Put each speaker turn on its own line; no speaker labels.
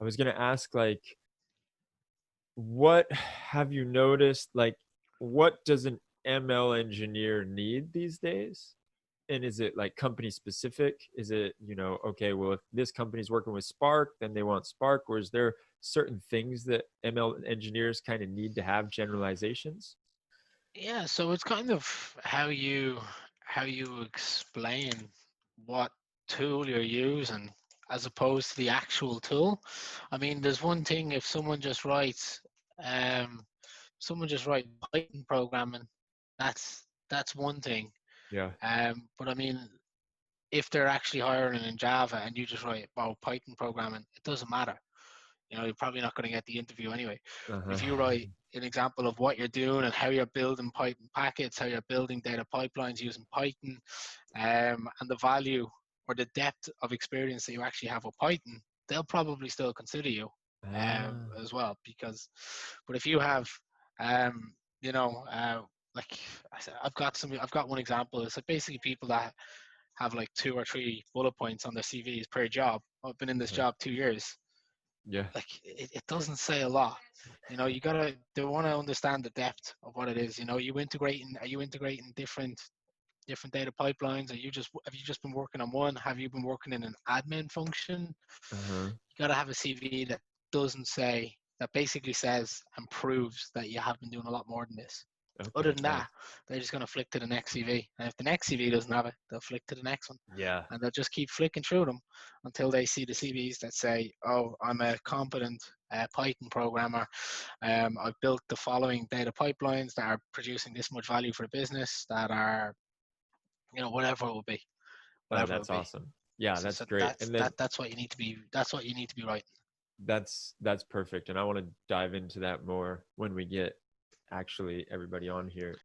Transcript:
I was gonna ask, like, what have you noticed? Like, what does an ML engineer need these days? And is it like company specific? Is it, okay, well, if this company's working with Spark, then they want Spark, or is there certain things that ML engineers kind of need to have generalizations?
Yeah, so it's kind of how you explain what tool you're using as opposed to the actual tool. I mean, there's one thing if um someone just write Python programming, that's one thing.
Yeah.
But I mean, if they're actually hiring in Java and you just write Python programming, it doesn't matter. You're probably not going to get the interview anyway.
Uh-huh.
If you write an example of what you're doing and how you're building Python packets, how you're building data pipelines using Python, and the value or the depth of experience that you actually have with Python, they'll probably still consider you
Ah,
as well. But if you have, um, you know, like I've got one example. It's like basically people that have like two or three bullet points on their CVs per job. I've been in this
uh-huh.
job 2 years.
Yeah.
Like it doesn't say a lot. You gotta they want to understand the depth of what it is. Are you integrating different data pipelines? Have you just been working on one? Have you been working in an admin function?
Uh-huh.
You gotta have a CV that basically says and proves that you have been doing a lot more than this. Other
Okay,
than
nice.
that, they're just going to flick to the next CV. And if the next CV doesn't have it, they'll flick to the next one.
Yeah.
And they'll just keep flicking through them until they see the CVs that say, oh, I'm a competent Python programmer. I've built the following data pipelines that are producing this much value for the business that are, whatever it will be,
Oh,
whatever it will
that's
be.
awesome. Yeah,
So,
that's
so
great. And then
that's what you need to be. That's what you need to be writing.
that's perfect. And I want to dive into that more when we get actually everybody on here.